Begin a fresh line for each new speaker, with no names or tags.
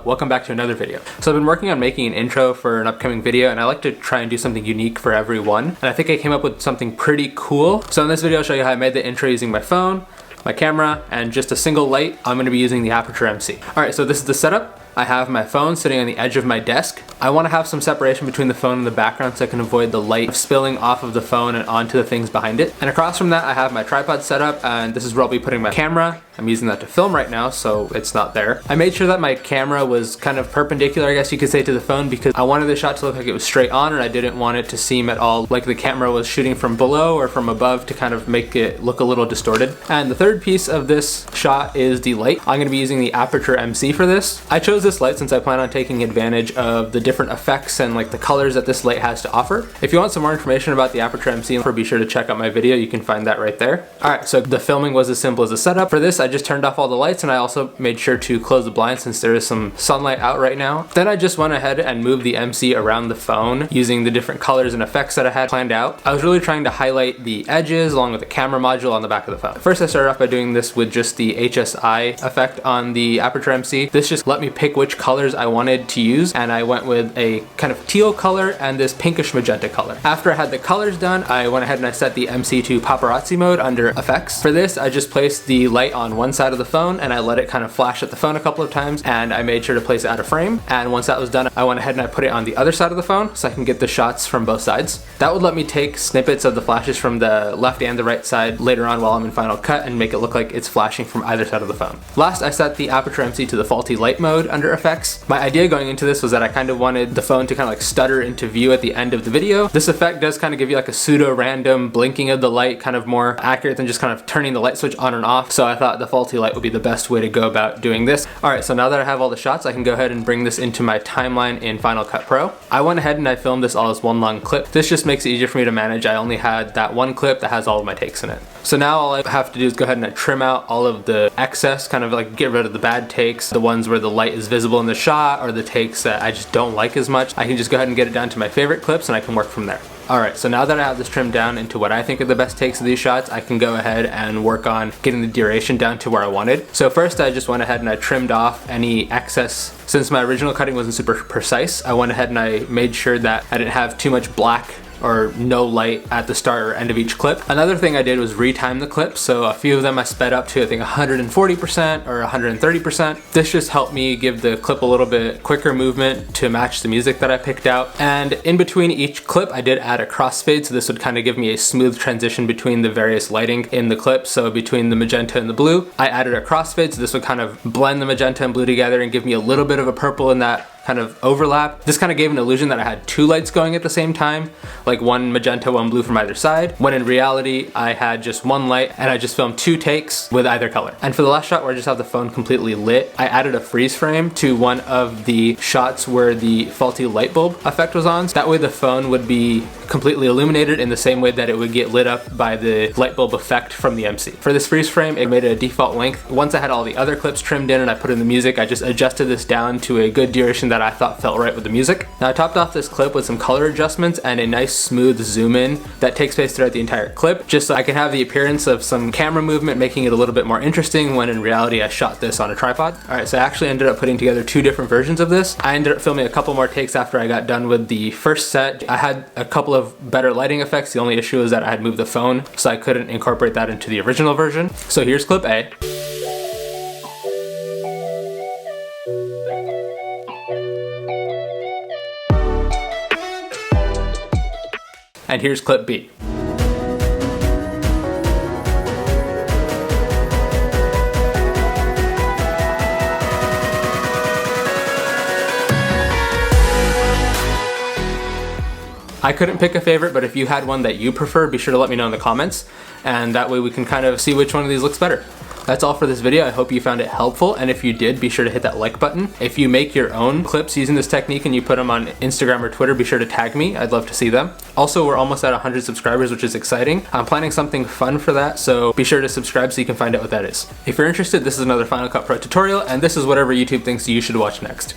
welcome back to another video. So I've been working on making an intro for an upcoming video, and I like to try and do something unique for everyone. And I think I came up with something pretty cool. So in this video I'll show you how I made the intro using my phone, my camera, and just a single light. I'm going to be using the Aputure MC. Alright, so this is the setup. I have my phone sitting on the edge of my desk. I want to have some separation between the phone and the background so I can avoid the light spilling off of the phone and onto the things behind it. And across from that I have my tripod set up, and this is where I'll be putting my camera. I'm using that to film right now, so it's not there. I made sure that my camera was kind of perpendicular, I guess you could say, to the phone because I wanted the shot to look like it was straight on, and I didn't want it to seem at all like the camera was shooting from below or from above to kind of make it look a little distorted. And the third piece of this shot is the light. I'm going to be using the Aputure MC for this. I chose this light since I plan on taking advantage of the different effects and like the colors that this light has to offer. If you want some more information about the Aputure MC, be sure to check out my video. You can find that right there. Alright, so the filming was as simple as the setup. For this, I just turned off all the lights, and I also made sure to close the blinds since there is some sunlight out right now. Then I just went ahead and moved the MC around the phone using the different colors and effects that I had planned out. I was really trying to highlight the edges along with the camera module on the back of the phone. First I started off by doing this with just the HSI effect on the Aputure MC. This just let me pick which colors I wanted to use, and I went with a kind of teal color and this pinkish magenta color. After I had the colors done, I went ahead and I set the MC to paparazzi mode under effects. For this, I just placed the light on one side of the phone and I let it kind of flash at the phone a couple of times, and I made sure to place it out of frame. And once that was done, I went ahead and I put it on the other side of the phone so I can get the shots from both sides. That would let me take snippets of the flashes from the left and the right side later on while I'm in Final Cut and make it look like it's flashing from either side of the phone. Last, I set the Aputure MC to the faulty light mode under effects. My idea going into this was that I kind of wanted the phone to kind of like stutter into view at the end of the video. This effect does kind of give you like a pseudo-random blinking of the light, kind of more accurate than just kind of turning the light switch on and off. So I thought the faulty light would be the best way to go about doing this. Alright, so now that I have all the shots, I can go ahead and bring this into my timeline in Final Cut Pro. I went ahead and I filmed this all as one long clip. This just makes it easier for me to manage. I only had that one clip that has all of my takes in it. So now all I have to do is go ahead and trim out all of the excess, kind of like get rid of the bad takes, the ones where the light is visible in the shot, or the takes that I just don't like as much. I can just go ahead and get it down to my favorite clips and I can work from there. Alright, so now that I have this trimmed down into what I think are the best takes of these shots, I can go ahead and work on getting the duration down to where I wanted. So first I just went ahead and I trimmed off any excess. Since my original cutting wasn't super precise, I went ahead and I made sure that I didn't have too much black or no light at the start or end of each clip. Another thing I did was retime the clips, so a few of them I sped up to I think 140% or 130%. This just helped me give the clip a little bit quicker movement to match the music that I picked out. And in between each clip I did add a crossfade, so this would kind of give me a smooth transition between the various lighting in the clip. So between the magenta and the blue, I added a crossfade, so this would kind of blend the magenta and blue together and give me a little bit of a purple in that kind of overlap. This kind of gave an illusion that I had two lights going at the same time, like one magenta, one blue from either side, when in reality I had just one light and I just filmed two takes with either color. And for the last shot where I just have the phone completely lit, I added a freeze frame to one of the shots where the faulty light bulb effect was on. That way the phone would be completely illuminated in the same way that it would get lit up by the light bulb effect from the MC. For this freeze frame, it made it a default length. Once I had all the other clips trimmed in and I put in the music, I just adjusted this down to a good duration that I thought felt right with the music. Now I topped off this clip with some color adjustments and a nice smooth zoom in that takes place throughout the entire clip, just so I can have the appearance of some camera movement, making it a little bit more interesting when in reality I shot this on a tripod. Alright, so I actually ended up putting together two different versions of this. I ended up filming a couple more takes after I got done with the first set. I had a couple of better lighting effects. The only issue is that I had moved the phone, so I couldn't incorporate that into the original version. So here's clip A. And here's clip B. I couldn't pick a favorite, but if you had one that you prefer, be sure to let me know in the comments, and that way we can kind of see which one of these looks better. That's all for this video. I hope you found it helpful, and if you did, be sure to hit that like button. If you make your own clips using this technique and you put them on Instagram or Twitter, be sure to tag me. I'd love to see them. Also, we're almost at 100 subscribers, which is exciting. I'm planning something fun for that, so be sure to subscribe so you can find out what that is. If you're interested, this is another Final Cut Pro tutorial, and this is whatever YouTube thinks you should watch next.